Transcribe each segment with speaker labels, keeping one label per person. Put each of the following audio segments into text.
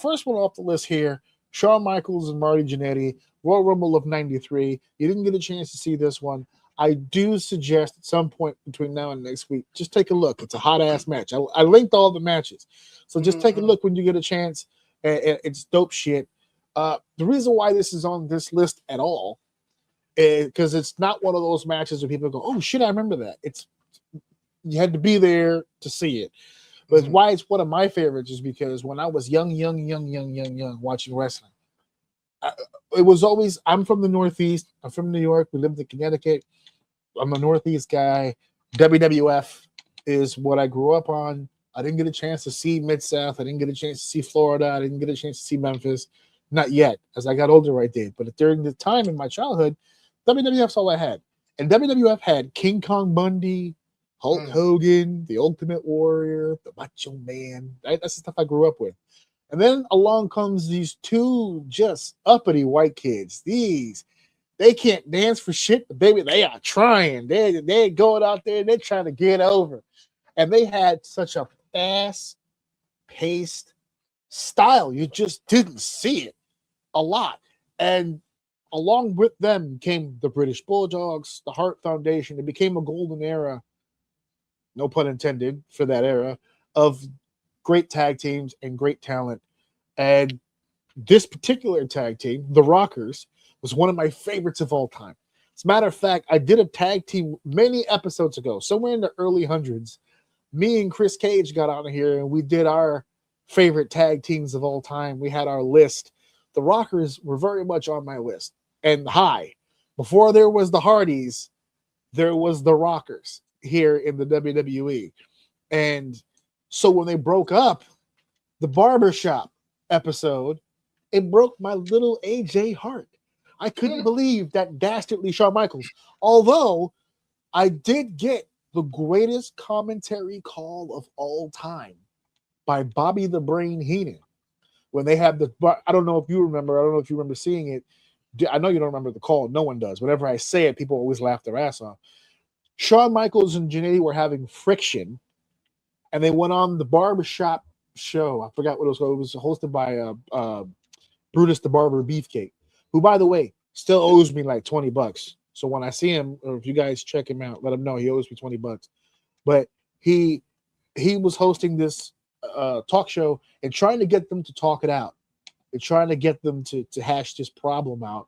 Speaker 1: first one off the list here, Shawn Michaels and Marty Jannetty, Royal Rumble of 93. You didn't get a chance to see this one. I do suggest at some point between now and next week, just take a look. It's a hot-ass match. I linked all the matches. So just take a look when you get a chance. It's dope shit. The reason why this is on this list at all is because it's not one of those matches where people go, oh, shit, I remember that. You had to be there to see it. But why it's one of my favorites is because when I was young, watching wrestling, it was always, I'm from the Northeast. I'm from New York. We lived in Connecticut. I'm a Northeast guy. WWF is what I grew up on. I didn't get a chance to see Mid-South. I didn't get a chance to see Florida. I didn't get a chance to see Memphis. Not yet. As I got older, I did. But during the time in my childhood, WWF's all I had. And WWF had King Kong Bundy, Hulk Hogan, the Ultimate Warrior, the Macho Man. That's the stuff I grew up with. And then along comes these two just uppity white kids. They can't dance for shit, but baby, they are trying. They're going out there, they're trying to get over. And they had such a fast-paced style. You just didn't see it a lot. And along with them came the British Bulldogs, the Hart Foundation. It became a golden era, no pun intended, for that era, of great tag teams and great talent. And this particular tag team, the Rockers, was one of my favorites of all time. As a matter of fact, I did a tag team many episodes ago, somewhere in the early hundreds. Me and Chris Cage got on here and we did our favorite tag teams of all time. We had our list. The Rockers were very much on my list. And high. Before there was the Hardys, there was the Rockers here in the WWE. And so when they broke up, the barbershop episode, it broke my little AJ heart. I couldn't believe that dastardly Shawn Michaels. Although I did get the greatest commentary call of all time by Bobby the Brain Heenan. When they had I don't know if you remember. I don't know if you remember seeing it. I know you don't remember the call. No one does. Whenever I say it, people always laugh their ass off. Shawn Michaels and Jannetty were having friction, and they went on the barbershop show. I forgot what it was called. It was hosted by Brutus the Barber Beefcake, who, by the way, still owes me like $20. So when I see him, or if you guys check him out, let him know he owes me $20. But he was hosting this talk show and trying to get them to talk it out and trying to get them to hash this problem out.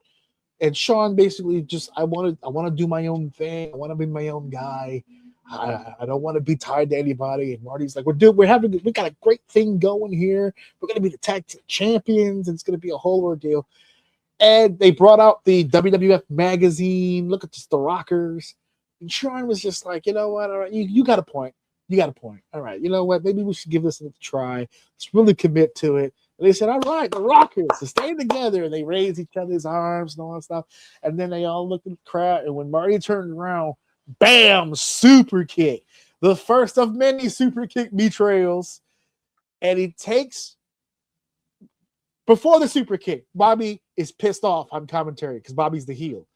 Speaker 1: And Shawn basically just, I want to do my own thing. I want to be my own guy. I don't want to be tied to anybody. And Marty's like, we got a great thing going here. We're going to be the tag team champions. And it's going to be a whole ordeal. And they brought out the WWF magazine. Look at this, the Rockers. And Shawn was just like, you know what? All right, you got a point. You got a point. All right, you know what? Maybe we should give this a try. Let's really commit to it. And they said, all right, the Rockers, to stay together. And they raised each other's arms and all that stuff. And then they all looked at the crowd. And when Marty turned around, bam, super kick. The first of many super kick betrayals. And he takes, before the super kick, Bobby is pissed off on commentary because Bobby's the heel.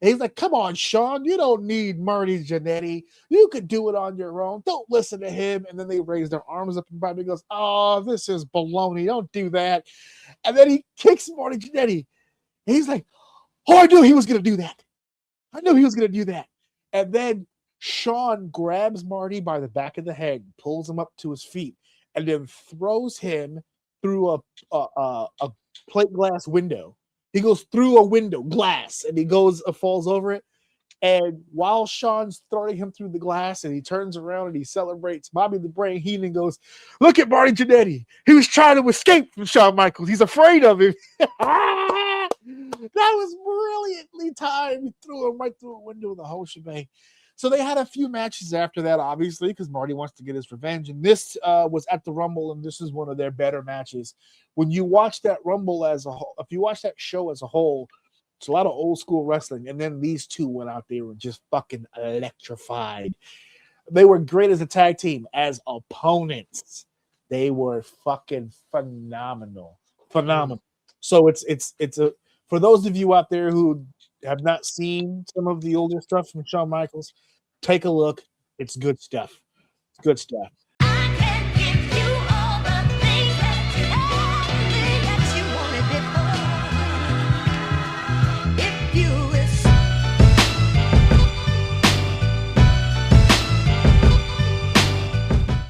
Speaker 1: And he's like, come on, Shawn, you don't need Marty Jannetty. You could do it on your own. Don't listen to him. And then they raise their arms up and Bobby goes, oh, this is baloney. Don't do that. And then he kicks Marty Jannetty. And he's like, oh, I knew he was going to do that. I knew he was going to do that. And then Shawn grabs Marty by the back of the head, pulls him up to his feet, and then throws him through a plate glass window. He goes through a window, glass, and he falls over it. And while Shawn's throwing him through the glass and he turns around and he celebrates, Bobby the Brain Heenan goes, look at Marty Jannetty. He was trying to escape from Shawn Michaels. He's afraid of him. That was brilliantly timed. He threw him right through a window of the whole shebang. So they had a few matches after that, obviously, because Marty wants to get his revenge. And this was at the Rumble, and this is one of their better matches. When you watch that Rumble as a whole, if you watch that show as a whole, it's a lot of old school wrestling. And then these two went out there and just fucking electrified. They were great as a tag team. As opponents, they were fucking phenomenal. Phenomenal. So it's a, for those of you out there who have not seen some of the older stuff from Shawn Michaels, take a look. It's good stuff. It's good stuff.